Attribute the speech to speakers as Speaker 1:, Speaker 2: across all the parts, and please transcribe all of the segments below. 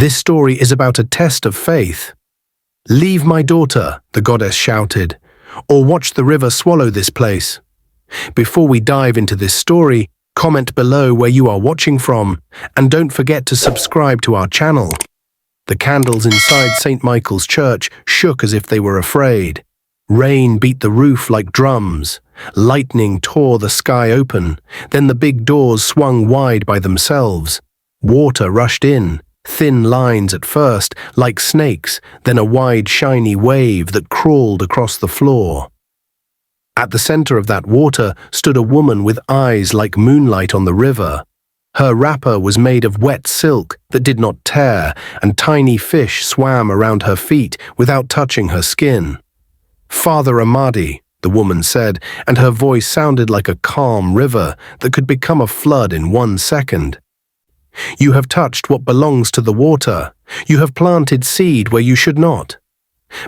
Speaker 1: This story is about a test of faith. "Leave my daughter," the goddess shouted, "or watch the river swallow this place." Before we dive into this story, comment below where you are watching from, and don't forget to subscribe to our channel. The candles inside St. Michael's Church shook as if they were afraid. Rain beat the roof like drums. Lightning tore the sky open. Then the big doors swung wide by themselves. Water rushed in, thin lines at first, like snakes, then a wide shiny wave that crawled across the floor. At the center of that water stood a woman with eyes like moonlight on the river. Her wrapper was made of wet silk that did not tear, and tiny fish swam around her feet without touching her skin. "Father Amadi," the woman said, and her voice sounded like a calm river that could become a flood in 1 second. "You have touched what belongs to the water. You have planted seed where you should not."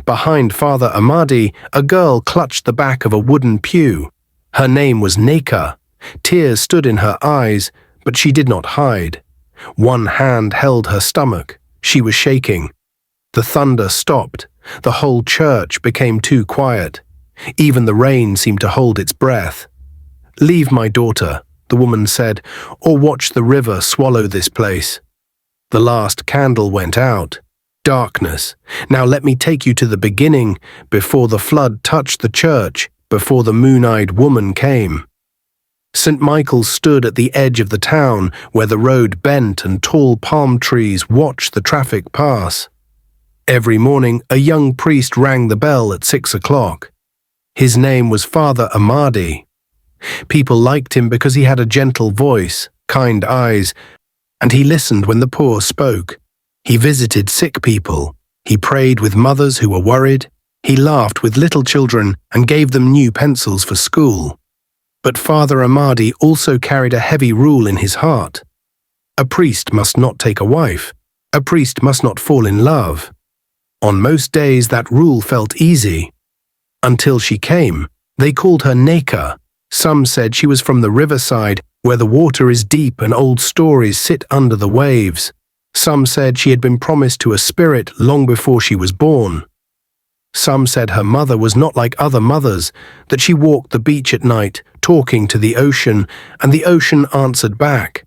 Speaker 1: Behind Father Amadi, a girl clutched the back of a wooden pew. Her name was Neka. Tears stood in her eyes, but she did not hide. One hand held her stomach. She was shaking. The thunder stopped. The whole church became too quiet. Even the rain seemed to hold its breath. "Leave my daughter," the woman said, "or watch the river swallow this place." The last candle went out. Darkness. Now let me take you to the beginning, before the flood touched the church, before the moon-eyed woman came. St. Michael stood at the edge of the town, where the road bent and tall palm trees watched the traffic pass. Every morning, a young priest rang the bell at 6 o'clock. His name was Father Amadi. People liked him because he had a gentle voice, kind eyes, and he listened when the poor spoke. He visited sick people. He prayed with mothers who were worried. He laughed with little children and gave them new pencils for school. But Father Amadi also carried a heavy rule in his heart. A priest must not take a wife. A priest must not fall in love. On most days that rule felt easy. Until she came. They called her Neka. Some said she was from the riverside, where the water is deep and old stories sit under the waves. Some said she had been promised to a spirit long before she was born. Some said her mother was not like other mothers, that she walked the beach at night, talking to the ocean, and the ocean answered back.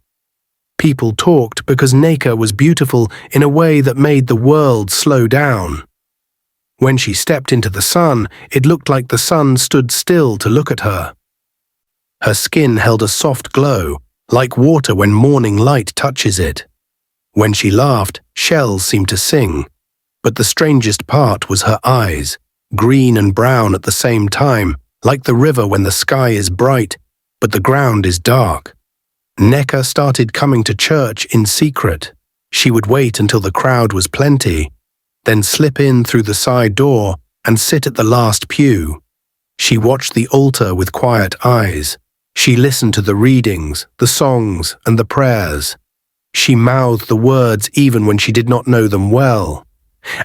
Speaker 1: People talked because Neka was beautiful in a way that made the world slow down. When she stepped into the sun, it looked like the sun stood still to look at her. Her skin held a soft glow, like water when morning light touches it. When she laughed, shells seemed to sing. But the strangest part was her eyes, green and brown at the same time, like the river when the sky is bright, but the ground is dark. Neka started coming to church in secret. She would wait until the crowd was plenty, then slip in through the side door and sit at the last pew. She watched the altar with quiet eyes. She listened to the readings, the songs, and the prayers. She mouthed the words even when she did not know them well.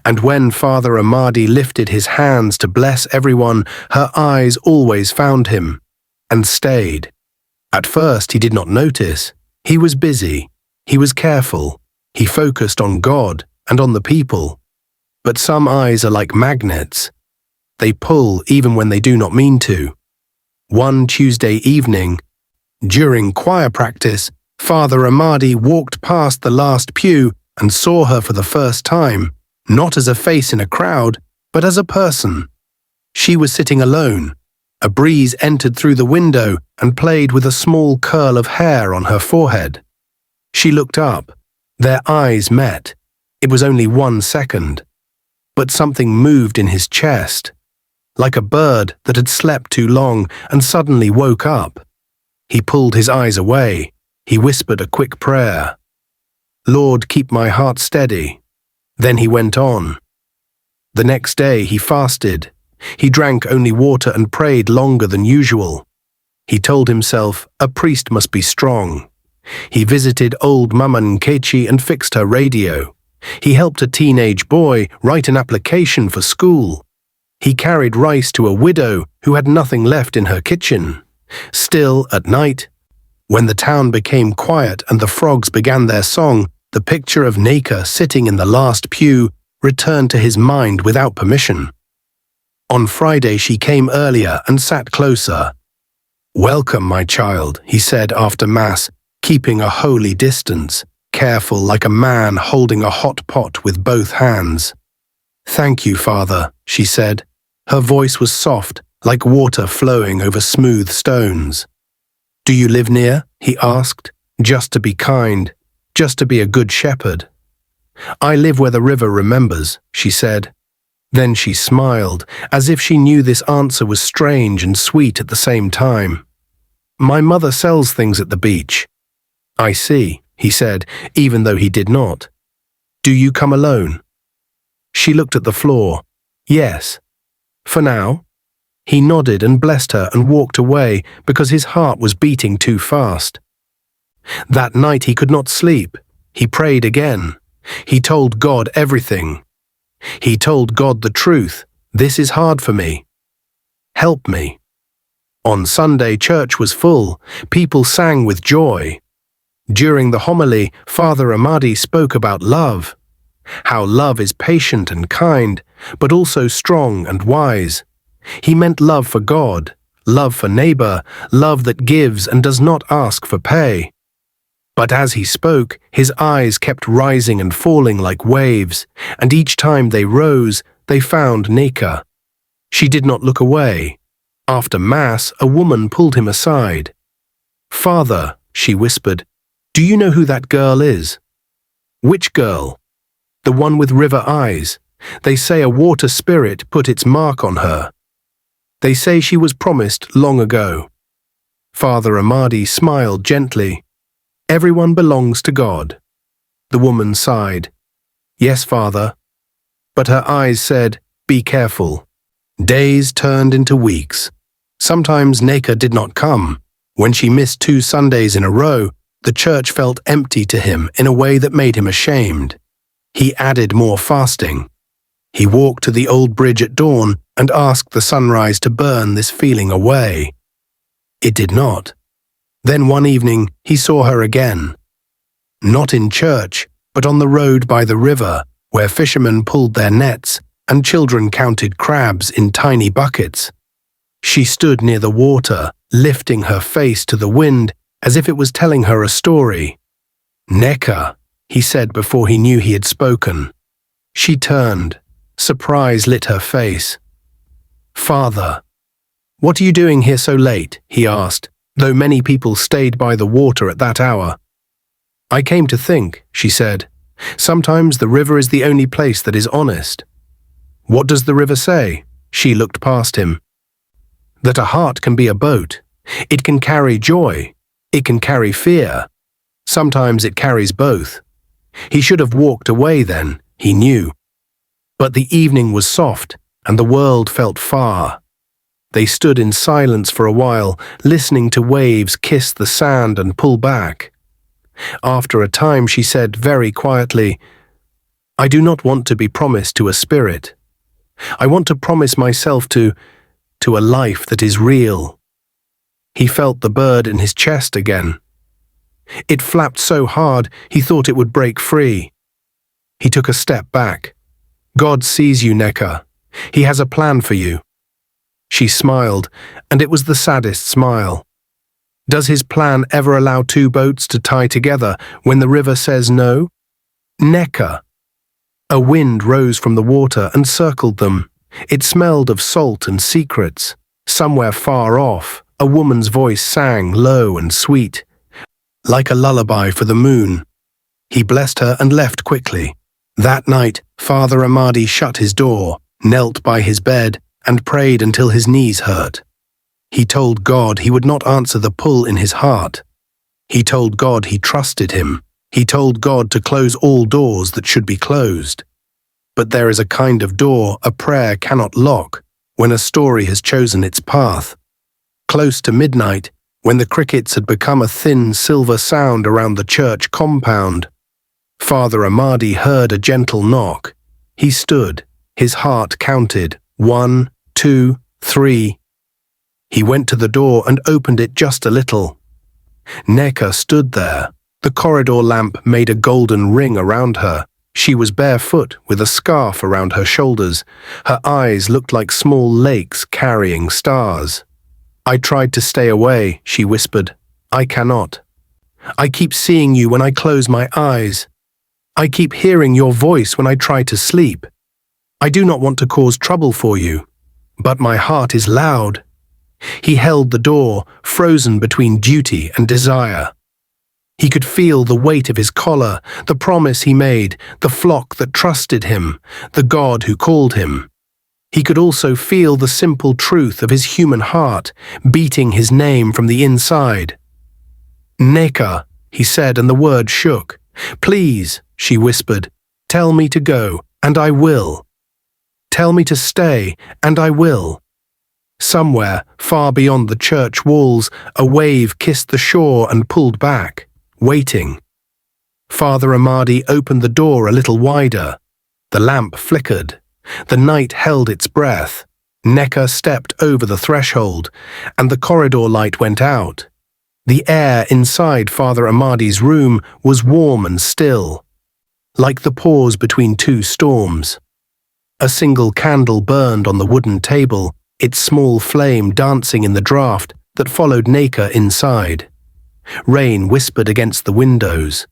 Speaker 1: And when Father Amadi lifted his hands to bless everyone, her eyes always found him, and stayed. At first he did not notice. He was busy. He was careful. He focused on God and on the people. But some eyes are like magnets. They pull even when they do not mean to. One Tuesday evening, during choir practice, Father Amadi walked past the last pew and saw her for the first time. Not as a face in a crowd, but as a person. She was sitting alone. A breeze entered through the window and played with a small curl of hair on her forehead. She looked up. Their eyes met. It was only 1 second. But something moved in his chest, like a bird that had slept too long and suddenly woke up. He pulled his eyes away. He whispered a quick prayer. "Lord, keep my heart steady." Then he went on. The next day he fasted. He drank only water and prayed longer than usual. He told himself a priest must be strong. He visited old Mama Nkechi and fixed her radio. He helped a teenage boy write an application for school. He carried rice to a widow who had nothing left in her kitchen. Still, at night, when the town became quiet and the frogs began their song, The picture of Neka sitting in the last pew returned to his mind without permission. On Friday she came earlier and sat closer. "Welcome, my child," he said after Mass, keeping a holy distance, careful like a man holding a hot pot with both hands. "Thank you, Father," she said. Her voice was soft, like water flowing over smooth stones. "Do you live near?" he asked, just to be kind, just to be a good shepherd. "I live where the river remembers," she said. Then she smiled, as if she knew this answer was strange and sweet at the same time. "My mother sells things at the beach." "I see," he said, even though he did not. "Do you come alone?" She looked at the floor. "Yes." "For now?" He nodded and blessed her and walked away because his heart was beating too fast. That night he could not sleep. He prayed again. He told God everything. He told God the truth. "This is hard for me. Help me." On Sunday, church was full. People sang with joy. During the homily, Father Amadi spoke about love. How love is patient and kind, but also strong and wise. He meant love for God, love for neighbor, love that gives and does not ask for pay. But as he spoke, his eyes kept rising and falling like waves, and each time they rose, they found Neka. She did not look away. After Mass, a woman pulled him aside. "Father," she whispered, "do you know who that girl is?" "Which girl?" "The one with river eyes. They say a water spirit put its mark on her. They say she was promised long ago." Father Amadi smiled gently. "Everyone belongs to God." The woman sighed. "Yes, Father." But her eyes said, "Be careful." Days turned into weeks. Sometimes Neka did not come. When she missed 2 Sundays in a row, the church felt empty to him in a way that made him ashamed. He added more fasting. He walked to the old bridge at dawn and asked the sunrise to burn this feeling away. It did not. Then one evening he saw her again. Not in church, but on the road by the river, where fishermen pulled their nets and children counted crabs in tiny buckets. She stood near the water, lifting her face to the wind as if it was telling her a story. "Neka," he said before he knew he had spoken. She turned. Surprise lit her face. "Father." "What are you doing here so late?" he asked, though many people stayed by the water at that hour. "I came to think," she said. "Sometimes the river is the only place that is honest." "What does the river say?" She looked past him. "That a heart can be a boat. It can carry joy. It can carry fear. Sometimes it carries both." He should have walked away then, he knew. But the evening was soft, and the world felt far. They stood in silence for a while, listening to waves kiss the sand and pull back. After a time she said very quietly, "I do not want to be promised to a spirit. I want to promise myself to a life that is real." He felt the bird in his chest again. It flapped so hard he thought it would break free. He took a step back. "God sees you, Neka. He has a plan for you." She smiled, and it was the saddest smile. Does his plan ever allow 2 boats to tie together when the river says no? Neka. A wind rose from the water and circled them. It smelled of salt and secrets. Somewhere far off, a woman's voice sang low and sweet, like a lullaby for the moon. He blessed her and left quickly. That night, Father Amadi shut his door, knelt by his bed, and prayed until his knees hurt. He told God he would not answer the pull in his heart. He told God he trusted him. He told God to close all doors that should be closed. But there is a kind of door a prayer cannot lock when a story has chosen its path. Close to midnight, when the crickets had become a thin silver sound around the church compound, Father Amadi heard a gentle knock. He stood, his heart counted, 1, 2, 3. He went to the door and opened it just a little. Neka stood there, The corridor lamp made a golden ring around her. She was barefoot with a scarf around her shoulders. Her eyes looked like small lakes carrying stars. "I tried to stay away," she whispered. "I cannot. I keep seeing you when I close my eyes. I keep hearing your voice when I try to sleep. I do not want to cause trouble for you, but my heart is loud." He held the door, frozen between duty and desire. He could feel the weight of his collar, the promise he made, the flock that trusted him, the God who called him. He could also feel the simple truth of his human heart, beating his name from the inside. "Neka," he said, and the word shook. "Please," she whispered, "tell me to go, and I will. Tell me to stay, and I will." Somewhere, far beyond the church walls, a wave kissed the shore and pulled back, waiting. Father Amadi opened the door a little wider. The lamp flickered. The night held its breath. Neka stepped over the threshold, and the corridor light went out. The air inside Father Amadi's room was warm and still, like the pause between two storms. A single candle burned on the wooden table, its small flame dancing in the draught that followed Neka inside. Rain whispered against the windows.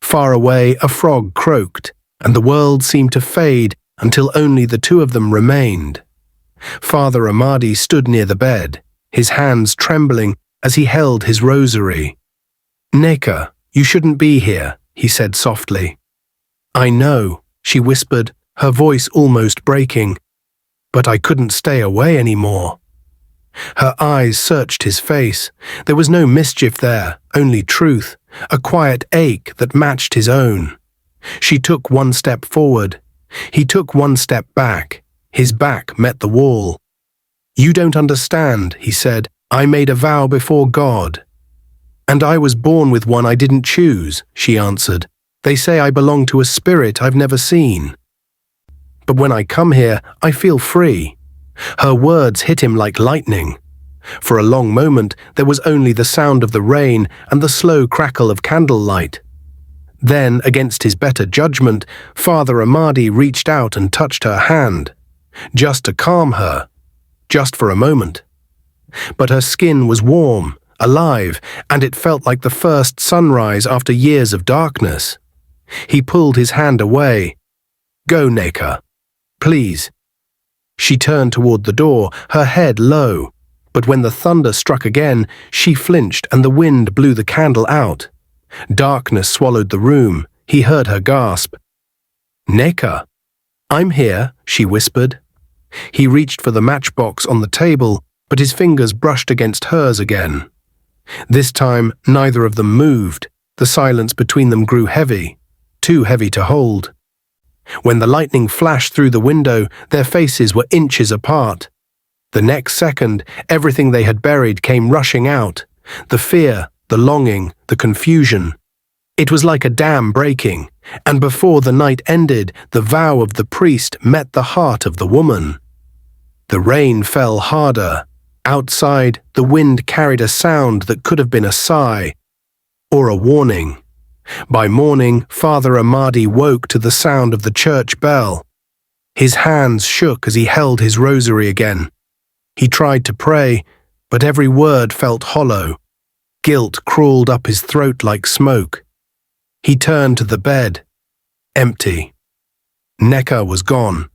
Speaker 1: Far away, a frog croaked, and the world seemed to fade until only the two of them remained. Father Amadi stood near the bed, his hands trembling as he held his rosary. "Neka, you shouldn't be here," he said softly. "I know," she whispered, her voice almost breaking, "but I couldn't stay away anymore." Her eyes searched his face. There was no mischief there, only truth, a quiet ache that matched his own. She took one step forward. He took one step back. His back met the wall. "You don't understand," he said. "I made a vow before God." "And I was born with one I didn't choose," she answered. "They say I belong to a spirit I've never seen. But when I come here, I feel free." Her words hit him like lightning. For a long moment, there was only the sound of the rain and the slow crackle of candlelight. Then, against his better judgment, Father Amadi reached out and touched her hand, just to calm her, just for a moment. But her skin was warm, alive, and it felt like the first sunrise after years of darkness. He pulled his hand away. "Go, Neka. Please." She turned toward the door, her head low, but when the thunder struck again, she flinched and the wind blew the candle out. Darkness swallowed the room. He heard her gasp. "Neka." "I'm here," she whispered. He reached for the matchbox on the table, but his fingers brushed against hers again. This time, neither of them moved. The silence between them grew heavy, too heavy to hold. When the lightning flashed through the window, their faces were inches apart. The next second, everything they had buried came rushing out. The fear, the longing, the confusion. It was like a dam breaking, and before the night ended, the vow of the priest met the heart of the woman. The rain fell harder. Outside, the wind carried a sound that could have been a sigh or a warning. By morning, Father Amadi woke to the sound of the church bell. His hands shook as he held his rosary again. He tried to pray, but every word felt hollow. Guilt crawled up his throat like smoke. He turned to the bed. Empty. Neka was gone.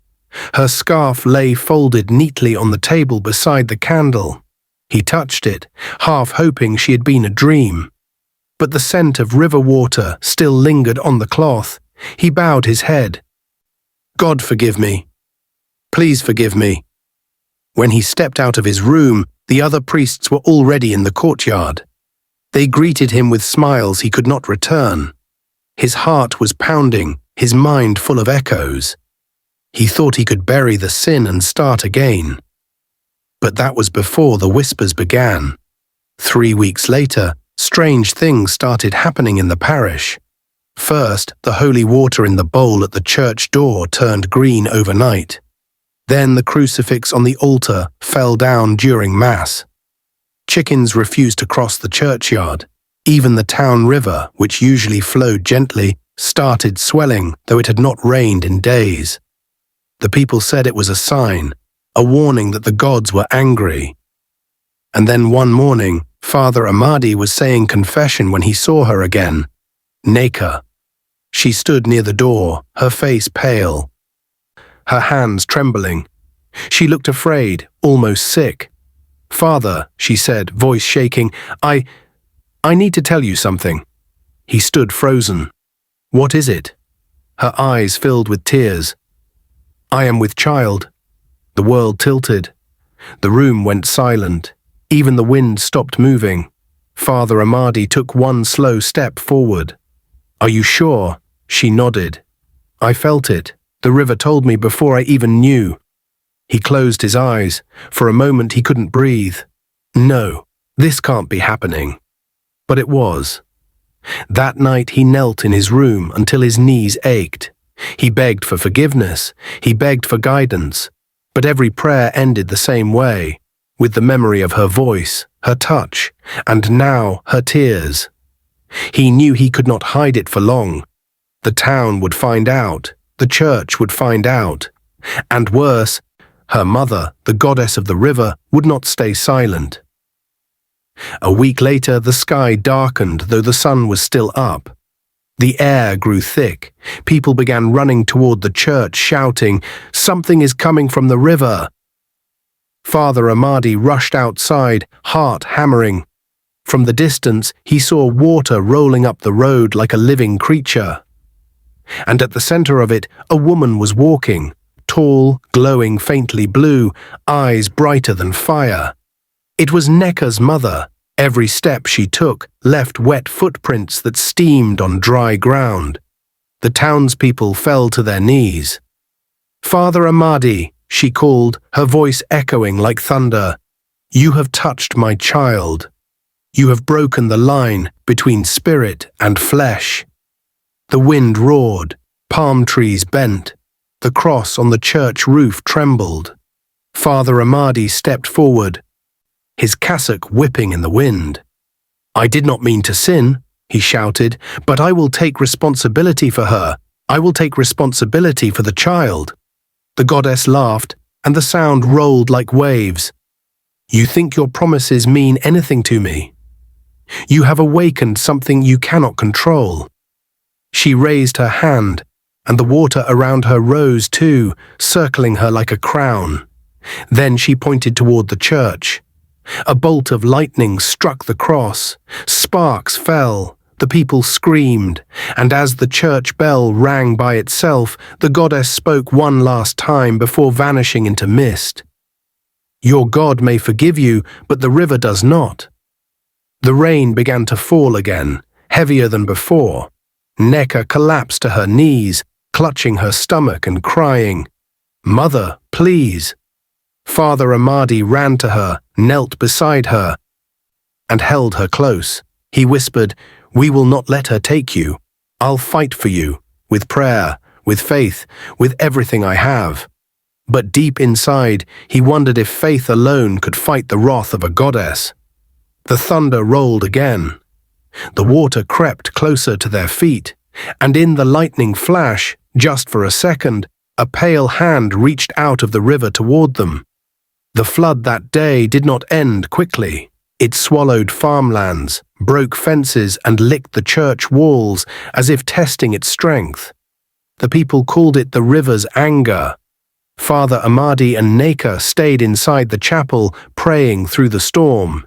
Speaker 1: Her scarf lay folded neatly on the table beside the candle. He touched it, half hoping she had been a dream. But the scent of river water still lingered on the cloth. He bowed his head. "God forgive me. Please forgive me." When he stepped out of his room, the other priests were already in the courtyard. They greeted him with smiles he could not return. His heart was pounding, his mind full of echoes. He thought he could bury the sin and start again. But that was before the whispers began. 3 weeks later, strange things started happening in the parish. First, the holy water in the bowl at the church door turned green overnight. Then the crucifix on the altar fell down during Mass. Chickens refused to cross the churchyard. Even the town river, which usually flowed gently, started swelling, though it had not rained in days. The people said it was a sign, a warning that the gods were angry. And then one morning, Father Amadi was saying confession when he saw her again. Neka. She stood near the door, her face pale, her hands trembling. She looked afraid, almost sick. "Father," she said, voice shaking, I need to tell you something." He stood frozen. "What is it?" Her eyes filled with tears. "I am with child." The world tilted. The room went silent. Even the wind stopped moving. Father Amadi took one slow step forward. "Are you sure?" She nodded. "I felt it. The river told me before I even knew." He closed his eyes. For a moment he couldn't breathe. No, this can't be happening. But it was. That night he knelt in his room until his knees ached. He begged for forgiveness. He begged for guidance. But every prayer ended the same way, with the memory of her voice, her touch, and now her tears. He knew he could not hide it for long. The town would find out. The church would find out. And worse, her mother, the goddess of the river, would not stay silent. A week later, the sky darkened, though the sun was still up. The air grew thick. People began running toward the church, shouting, "Something is coming from the river!" Father Amadi rushed outside, heart hammering. From the distance, he saw water rolling up the road like a living creature. And at the center of it, a woman was walking, tall, glowing faintly blue, eyes brighter than fire. It was Neka's mother. Every step she took left wet footprints that steamed on dry ground. The townspeople fell to their knees. "Father Amadi," she called, her voice echoing like thunder. "You have touched my child. You have broken the line between spirit and flesh." The wind roared, palm trees bent, the cross on the church roof trembled. Father Amadi stepped forward, his cassock whipping in the wind. "I did not mean to sin," he shouted, "but I will take responsibility for her. I will take responsibility for the child." The goddess laughed, and the sound rolled like waves. "You think your promises mean anything to me? You have awakened something you cannot control." She raised her hand, and the water around her rose too, circling her like a crown. Then she pointed toward the church. A bolt of lightning struck the cross. Sparks fell. The people screamed, and as the church bell rang by itself, the goddess spoke one last time before vanishing into mist. "Your God may forgive you, but the river does not." The rain began to fall again, heavier than before. Neka collapsed to her knees, clutching her stomach and crying, "Mother, please." Father Amadi ran to her, knelt beside her, and held her close. He whispered, "We will not let her take you. I'll fight for you, with prayer, with faith, with everything I have." But deep inside, he wondered if faith alone could fight the wrath of a goddess. The thunder rolled again. The water crept closer to their feet, and in the lightning flash, just for a second, a pale hand reached out of the river toward them. The flood that day did not end quickly. It swallowed farmlands, broke fences, and licked the church walls as if testing its strength. The people called it the river's anger. Father Amadi and Neka stayed inside the chapel, praying through the storm.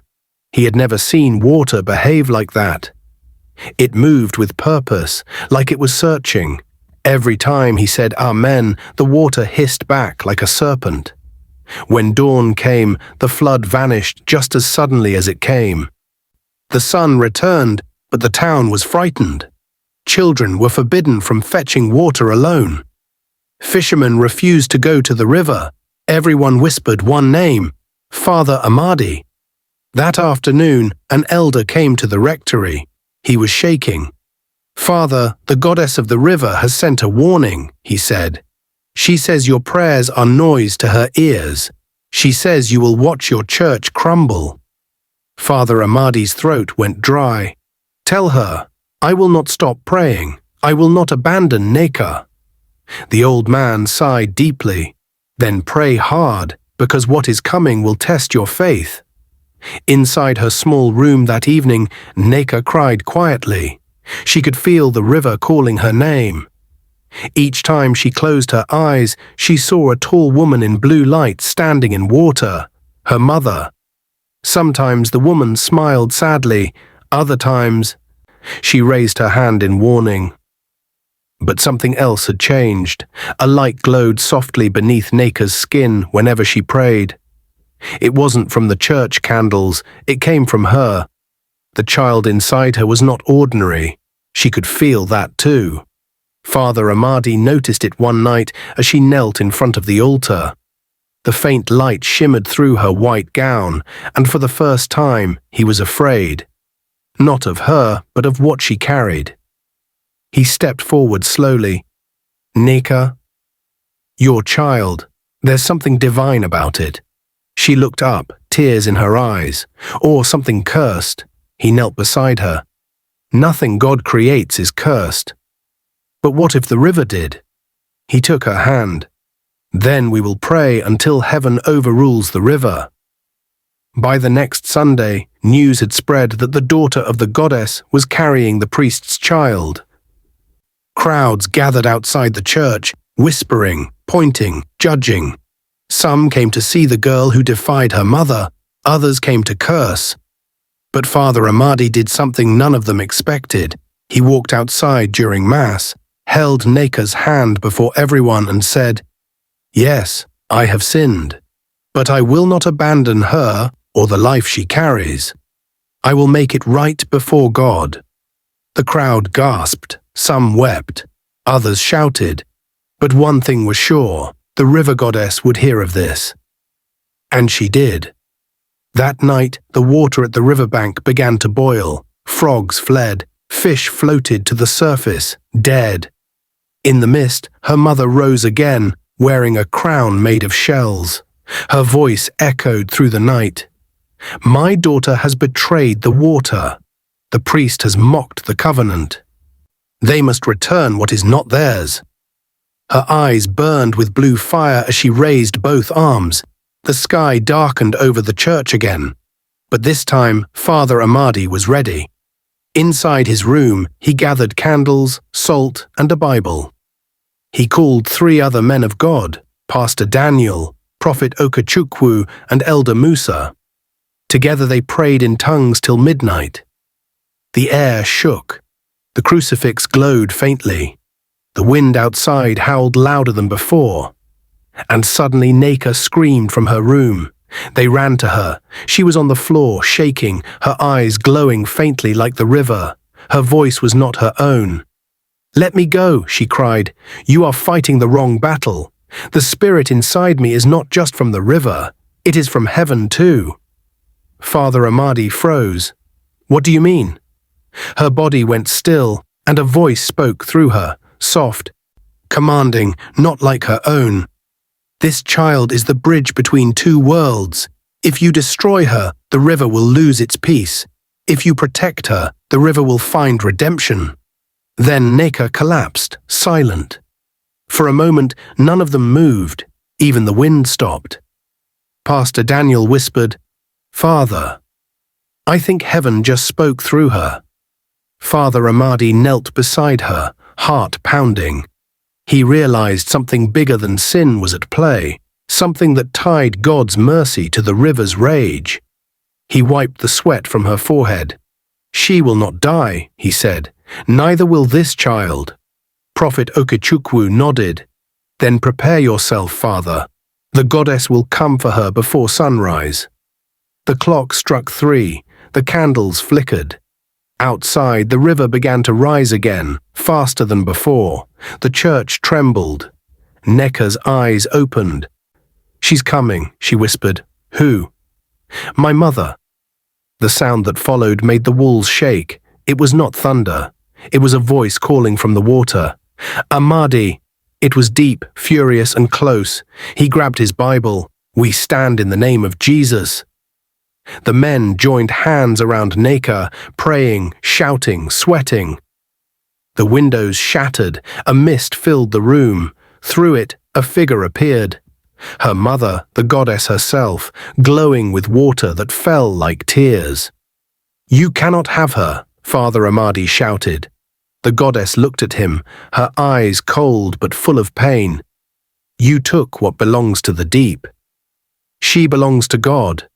Speaker 1: He had never seen water behave like that. It moved with purpose, like it was searching. Every time he said Amen, the water hissed back like a serpent. When dawn came, the flood vanished just as suddenly as it came. The sun returned, but the town was frightened. Children were forbidden from fetching water alone. Fishermen refused to go to the river. Everyone whispered one name, Father Amadi. That afternoon, an elder came to the rectory. He was shaking. "Father, the goddess of the river has sent a warning," he said. "She says your prayers are noise to her ears. She says you will watch your church crumble." Father Amadi's throat went dry. Tell her, I will not stop praying. I will not abandon Neka." The old man sighed deeply. "Then pray hard, because what is coming will test your faith." Inside her small room that evening, Neka cried quietly. She could feel the river calling her name. Each time she closed her eyes, she saw a tall woman in blue light standing in water, her mother. Sometimes the woman smiled sadly, other times she raised her hand in warning. But something else had changed. A light glowed softly beneath Neka's skin whenever she prayed. It wasn't from the church candles, it came from her. The child inside her was not ordinary. She could feel that too. Father Amadi noticed it one night as she knelt in front of the altar. The faint light shimmered through her white gown, and for the first time he was afraid. Not of her, but of what she carried. He stepped forward slowly. "Neka, your child, there's something divine about it." She looked up, tears in her eyes. "Or something cursed." He knelt beside her. "Nothing God creates is cursed." "But what if the river did?" He took her hand. "Then we will pray until heaven overrules the river." By the next Sunday, news had spread that the daughter of the goddess was carrying the priest's child. Crowds gathered outside the church, whispering, pointing, judging. Some came to see the girl who defied her mother, others came to curse. But Father Amadi did something none of them expected. He walked outside during Mass, held Neka's hand before everyone and said, "Yes, I have sinned, but I will not abandon her or the life she carries. I will make it right before God." The crowd gasped, some wept, others shouted, but one thing was sure, the river goddess would hear of this. And she did. That night, the water at the riverbank began to boil, frogs fled, fish floated to the surface, dead. In the mist, her mother rose again, wearing a crown made of shells. Her voice echoed through the night. "My daughter has betrayed the water. The priest has mocked the covenant. They must return what is not theirs." Her eyes burned with blue fire as she raised both arms. The sky darkened over the church again. But this time, Father Amadi was ready. Inside his room, he gathered candles, salt, and a Bible. He called 3 other men of God, Pastor Daniel, Prophet Okechukwu, and Elder Musa. Together they prayed in tongues till midnight. The air shook. The crucifix glowed faintly. The wind outside howled louder than before. And suddenly Neka screamed from her room. They ran to her. She was on the floor, shaking, her eyes glowing faintly like the river. Her voice was not her own. "Let me go," she cried. "You are fighting the wrong battle. The spirit inside me is not just from the river. It is from heaven too." Father Amadi froze. "What do you mean?" Her body went still, and a voice spoke through her, soft, commanding, not like her own. "This child is the bridge between 2 worlds. If you destroy her, the river will lose its peace. If you protect her, the river will find redemption." Then Neka collapsed, silent. For a moment, none of them moved. Even the wind stopped. Pastor Daniel whispered, "Father." I think heaven just spoke through her. Father Amadi knelt beside her, heart pounding. He realized something bigger than sin was at play, something that tied God's mercy to the river's rage. He wiped the sweat from her forehead. "She will not die," he said. "Neither will this child." Prophet Okechukwu nodded. "Then prepare yourself, Father. The goddess will come for her before sunrise." The clock struck 3. The candles flickered. Outside, the river began to rise again, faster than before. The church trembled. Neka's eyes opened. "She's coming," she whispered. "Who?" "My mother." The sound that followed made the walls shake. It was not thunder. It was a voice calling from the water. "Amadi." It was deep, furious, and close. He grabbed his Bible. "We stand in the name of Jesus." The men joined hands around Neca, praying, shouting, sweating. The windows shattered, a mist filled the room. Through it, a figure appeared. Her mother, the goddess herself, glowing with water that fell like tears. "You cannot have her," Father Amadi shouted. The goddess looked at him, her eyes cold but full of pain. "You took what belongs to the deep. She belongs to God.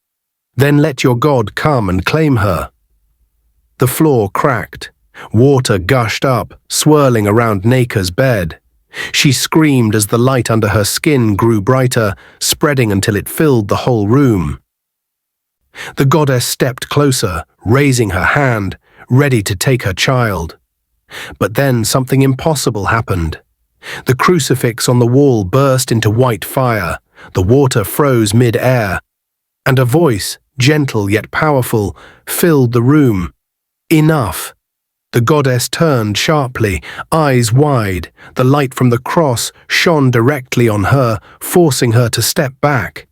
Speaker 1: Then let your God come and claim her." The floor cracked. Water gushed up, swirling around Neca's bed. She screamed as the light under her skin grew brighter, spreading until it filled the whole room. The goddess stepped closer, raising her hand, ready to take her child. But then something impossible happened. The crucifix on the wall burst into white fire, the water froze mid-air, and a voice, gentle yet powerful, filled the room. "Enough." The goddess turned sharply, eyes wide. The light from the cross shone directly on her, forcing her to step back.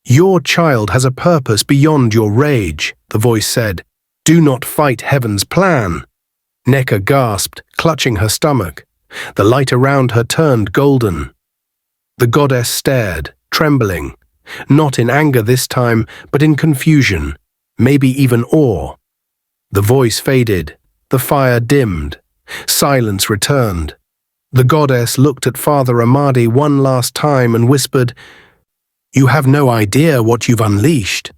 Speaker 1: "Your child has a purpose beyond your rage," the voice said. "Do not fight heaven's plan." Neca gasped, clutching her stomach. The light around her turned golden. The goddess stared, trembling, not in anger this time, but in confusion, maybe even awe. The voice faded. The fire dimmed. Silence returned. The goddess looked at Father Amadi one last time and whispered, "You have no idea what you've unleashed."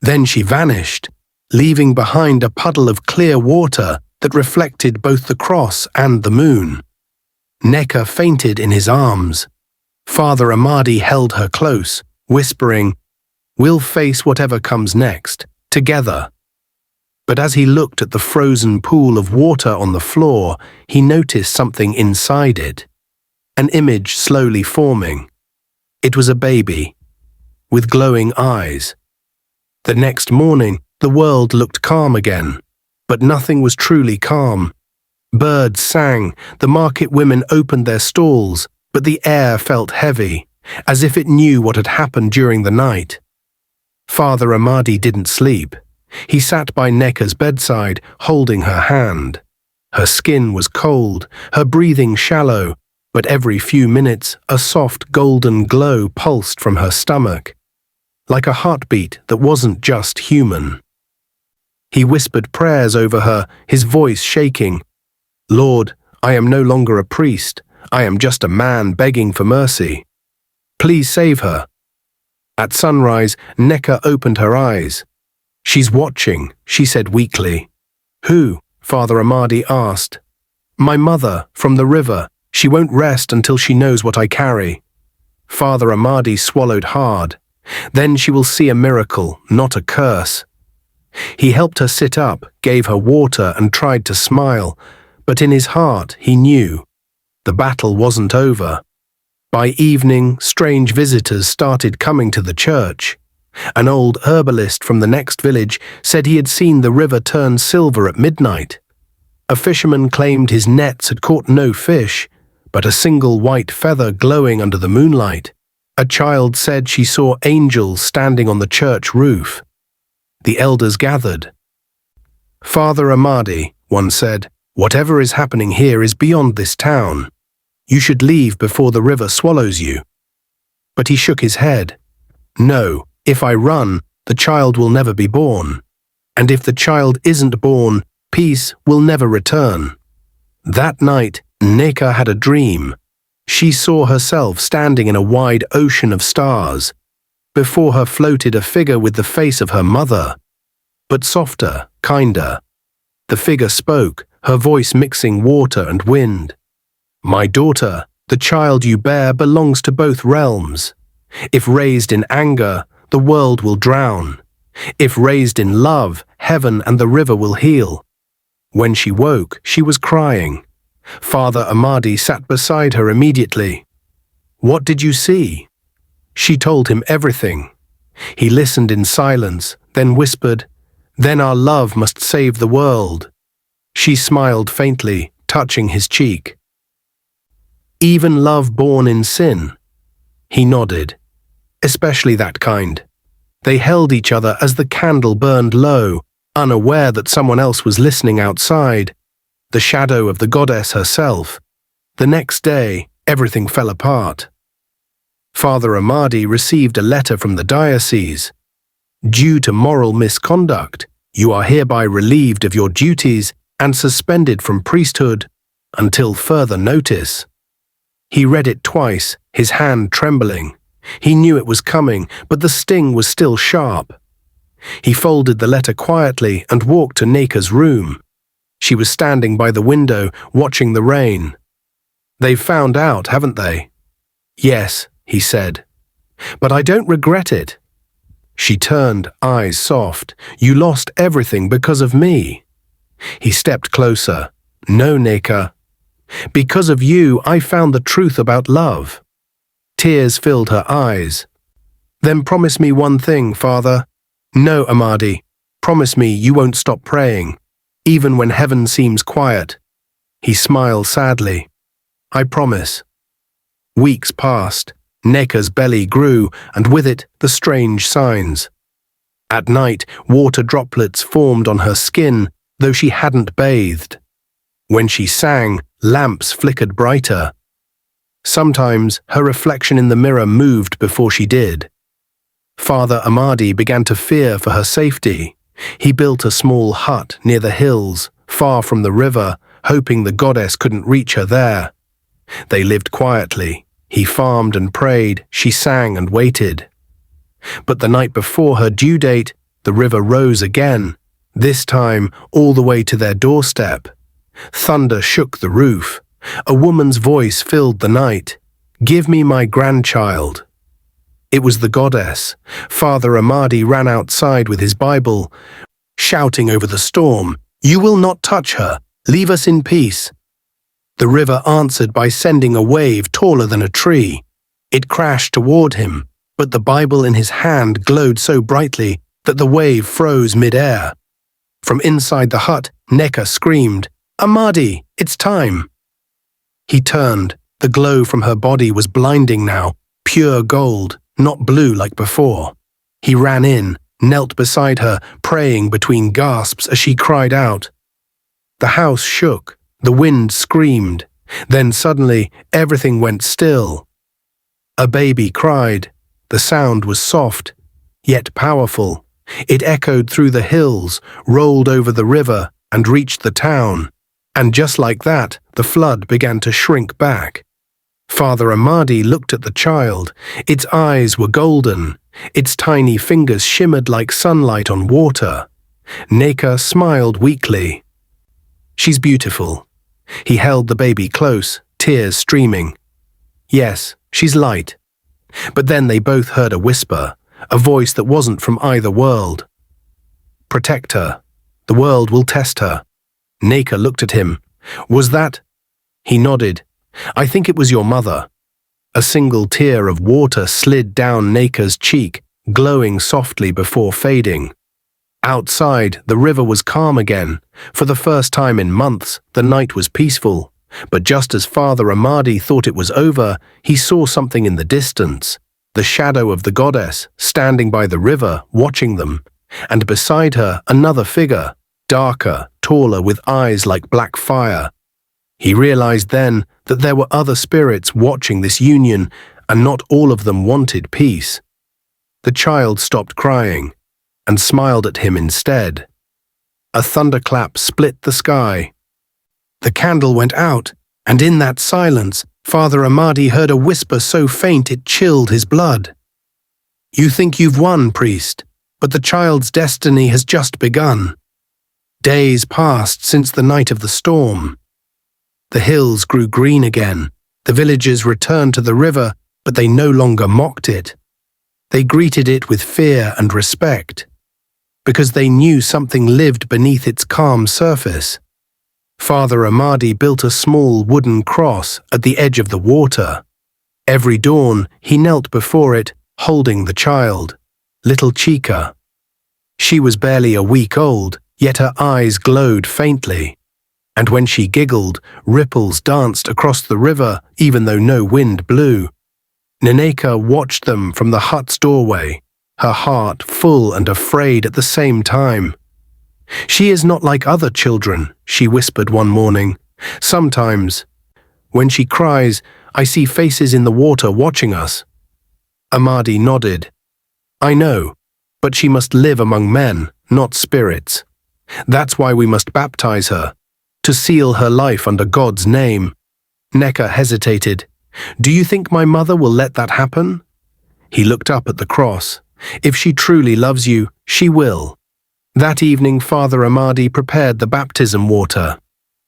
Speaker 1: Then she vanished, leaving behind a puddle of clear water that reflected both the cross and the moon. Neca fainted in his arms. Father Amadi held her close, whispering, "We'll face whatever comes next, together." But as he looked at the frozen pool of water on the floor, he noticed something inside it. An image slowly forming. It was a baby, with glowing eyes. The next morning, the world looked calm again, but nothing was truly calm. Birds sang, the market women opened their stalls, but the air felt heavy, as if it knew what had happened during the night. Father Amadi didn't sleep. He sat by Neca's bedside, holding her hand. Her skin was cold, her breathing shallow, but every few minutes a soft golden glow pulsed from her stomach, like a heartbeat that wasn't just human. He whispered prayers over her, his voice shaking. "Lord, I am no longer a priest. I am just a man begging for mercy. Please save her." At sunrise, Neca opened her eyes. "She's watching," she said weakly. "Who?" Father Amadi asked. "My mother, from the river. She won't rest until she knows what I carry." Father Amadi swallowed hard. "Then she will see a miracle, not a curse." He helped her sit up, gave her water and tried to smile, but in his heart he knew. The battle wasn't over. By evening, strange visitors started coming to the church. An old herbalist from the next village said he had seen the river turn silver at midnight. A fisherman claimed his nets had caught no fish, but a single white feather glowing under the moonlight. A child said she saw angels standing on the church roof. The elders gathered. "Father Amadi," one said, "whatever is happening here is beyond this town. You should leave before the river swallows you." But he shook his head. "No. If I run, the child will never be born. And if the child isn't born, peace will never return." That night, Neca had a dream. She saw herself standing in a wide ocean of stars. Before her floated a figure with the face of her mother, but softer, kinder. The figure spoke, her voice mixing water and wind. "My daughter, the child you bear belongs to both realms. If raised in anger, the world will drown. If raised in love, heaven and the river will heal." When she woke, she was crying. Father Amadi sat beside her immediately. "What did you see?" She told him everything. He listened in silence, then whispered, "Then our love must save the world." She smiled faintly, touching his cheek. "Even love born in sin?" He nodded. "Especially that kind. They held each other as the candle burned low, unaware that someone else was listening outside, the shadow of the goddess herself. The next day, everything fell apart. Father Amadi received a letter from the diocese. Due to moral misconduct, you are hereby relieved of your duties and suspended from priesthood until further notice. He read it twice, his hand trembling. He knew it was coming, but the sting was still sharp. He folded the letter quietly and walked to Neka's room. She was standing by the window, watching the rain. "They've found out, haven't they?" "Yes," he said. "But I don't regret it." She turned, eyes soft. "You lost everything because of me." He stepped closer. "No, Neka. Because of you, I found the truth about love." Tears filled her eyes. "Then promise me one thing, Father." "No, Amadi. Promise me you won't stop praying, even when heaven seems quiet." He smiled sadly. "I promise." Weeks passed. Neka's belly grew, and with it the strange signs. At night, water droplets formed on her skin, though she hadn't bathed. When she sang, lamps flickered brighter. Sometimes her reflection in the mirror moved before she did. Father Amadi began to fear for her safety. He built a small hut near the hills, far from the river, hoping the goddess couldn't reach her there. They lived quietly. He farmed and prayed, she sang and waited. But the night before her due date, the river rose again, this time all the way to their doorstep. Thunder shook the roof. A woman's voice filled the night. "Give me my grandchild." It was the goddess. Father Amadi ran outside with his Bible, shouting over the storm, "You will not touch her. Leave us in peace." The river answered by sending a wave taller than a tree. It crashed toward him, but the Bible in his hand glowed so brightly that the wave froze mid-air. From inside the hut, Neka screamed, "Amadi, it's time!" He turned. The glow from her body was blinding now, pure gold, not blue like before. He ran in, knelt beside her, praying between gasps as she cried out. The house shook. The wind screamed. Then suddenly, everything went still. A baby cried. The sound was soft, yet powerful. It echoed through the hills, rolled over the river, and reached the town. And just like that, the flood began to shrink back. Father Amadi looked at the child. Its eyes were golden. Its tiny fingers shimmered like sunlight on water. Neka smiled weakly. "She's beautiful." He held the baby close, tears streaming. "Yes, she's light." But then they both heard a whisper, a voice that wasn't from either world. "Protect her. The world will test her." Neka looked at him. "Was that?" He nodded. "I think it was your mother." A single tear of water slid down Neka's cheek, glowing softly before fading. Outside, the river was calm again. For the first time in months, the night was peaceful. But just as Father Amadi thought it was over, he saw something in the distance. The shadow of the goddess, standing by the river, watching them. And beside her, another figure, darker, taller, with eyes like black fire. He realized then that there were other spirits watching this union, and not all of them wanted peace. The child stopped crying and smiled at him instead. A thunderclap split the sky. The candle went out, and in that silence, Father Amadi heard a whisper so faint it chilled his blood. "You think you've won, priest, but the child's destiny has just begun." Days passed since the night of the storm. The hills grew green again. The villagers returned to the river, but they no longer mocked it. They greeted it with fear and respect, because they knew something lived beneath its calm surface. Father Amadi built a small wooden cross at the edge of the water. Every dawn, he knelt before it, holding the child, little Chica. She was barely a week old, yet her eyes glowed faintly. And when she giggled, ripples danced across the river, even though no wind blew. Neka watched them from the hut's doorway. her heart full and afraid at the same time. "She is not like other children," she whispered one morning. "Sometimes, when she cries, I see faces in the water watching us." Amadi nodded. "I know, but she must live among men, not spirits. That's why we must baptize her, to seal her life under God's name." Neka hesitated. "Do you think my mother will let that happen?" He looked up at the cross. "If she truly loves you, she will." That evening, Father Amadi prepared the baptism water.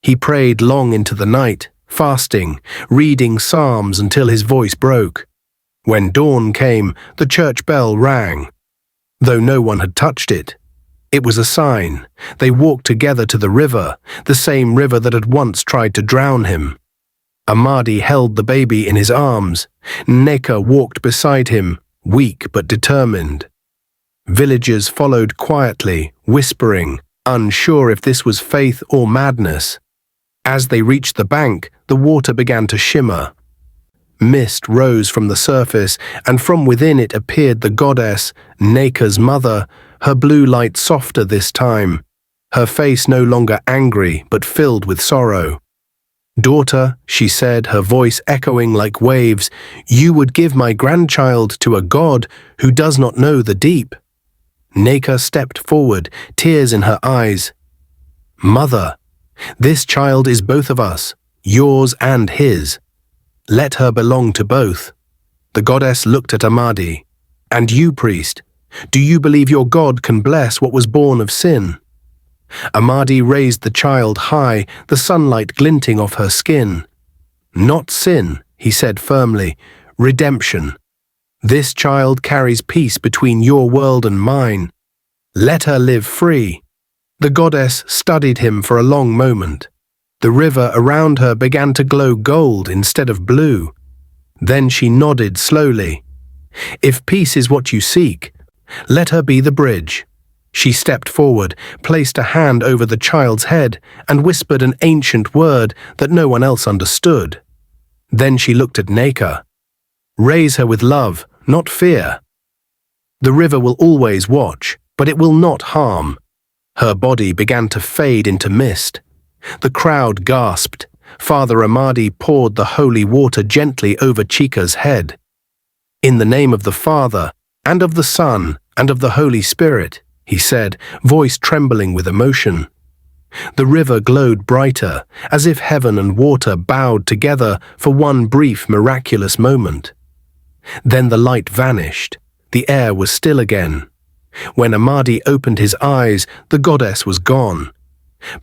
Speaker 1: He prayed long into the night, fasting, reading psalms until his voice broke. When dawn came, the church bell rang. Though no one had touched it, it was a sign. They walked together to the river, the same river that had once tried to drown him. Amadi held the baby in his arms. Neka walked beside him, weak but determined. Villagers followed quietly, whispering, unsure if this was faith or madness. As they reached the bank, the water began to shimmer. Mist rose from the surface, and from within it appeared the goddess, Neka's mother, her blue light softer this time, her face no longer angry but filled with sorrow. "Daughter," she said, her voice echoing like waves, "you would give my grandchild to a god who does not know the deep." Neka stepped forward, tears in her eyes. "Mother, this child is both of us, yours and his. Let her belong to both." The goddess looked at Amadi. "And you, priest, do you believe your God can bless what was born of sin?" Amadi raised the child high, the sunlight glinting off her skin. "Not sin," he said firmly, "redemption. This child carries peace between your world and mine. Let her live free." The goddess studied him for a long moment. The river around her began to glow gold instead of blue. Then she nodded slowly. "If peace is what you seek, let her be the bridge." She stepped forward, placed a hand over the child's head, and whispered an ancient word that no one else understood. Then she looked at Neka. "Raise her with love, not fear. The river will always watch, but it will not harm." Her body began to fade into mist. The crowd gasped. Father Amadi poured the holy water gently over Chika's head. "In the name of the Father, and of the Son, and of the Holy Spirit," he said, voice trembling with emotion. The river glowed brighter, as if heaven and water bowed together for one brief miraculous moment. Then the light vanished. The air was still again. When Amadi opened his eyes, the goddess was gone.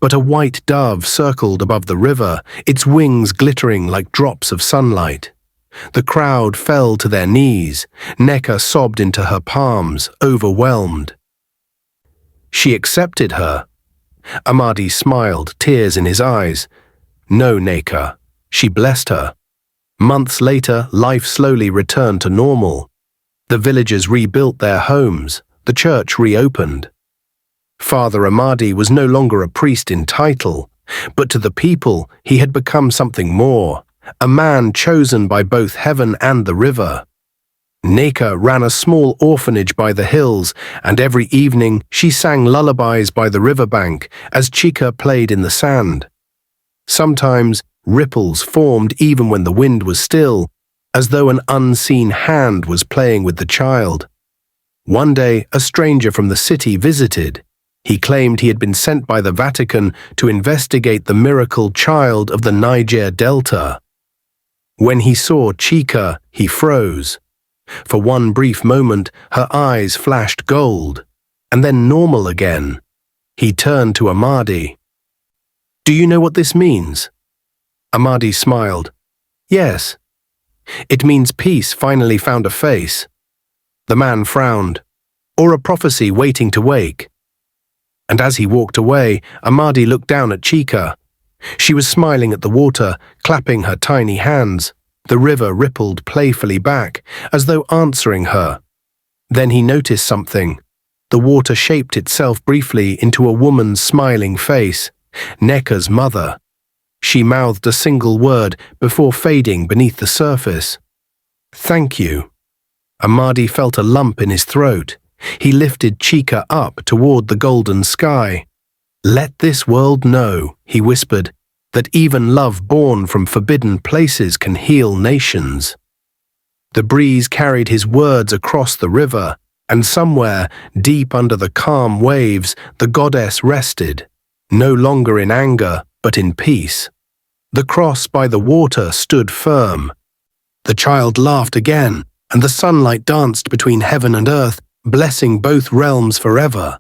Speaker 1: But a white dove circled above the river, its wings glittering like drops of sunlight. The crowd fell to their knees. Neka sobbed into her palms, overwhelmed. She accepted her. Amadi smiled, tears in his eyes. "No, Neka." She blessed her. Months later, life slowly returned to normal. The villagers rebuilt their homes. The church reopened. Father Amadi was no longer a priest in title, but to the people he had become something more, a man chosen by both heaven and the river. Neka ran a small orphanage by the hills, and every evening she sang lullabies by the riverbank as Chika played in the sand. Sometimes ripples formed even when the wind was still, as though an unseen hand was playing with the child. One day, a stranger from the city visited. He claimed he had been sent by the Vatican to investigate the miracle child of the Niger Delta. When he saw Chika, he froze. For one brief moment, her eyes flashed gold, and then normal again. He turned to Amadi. "Do you know what this means?" Amadi smiled. "Yes. It means peace finally found a face." The man frowned. "Or a prophecy waiting to wake." And as he walked away, Amadi looked down at Chika. She was smiling at the water, clapping her tiny hands. The river rippled playfully back, as though answering her. Then he noticed something. The water shaped itself briefly into a woman's smiling face, Neka's mother. She mouthed a single word before fading beneath the surface. "Thank you." Amadi felt a lump in his throat. He lifted Chika up toward the golden sky. "Let this world know," he whispered, "that even love born from forbidden places can heal nations." The breeze carried his words across the river, and somewhere, deep under the calm waves, the goddess rested, no longer in anger, but in peace. The cross by the water stood firm. The child laughed again, and the sunlight danced between heaven and earth, blessing both realms forever.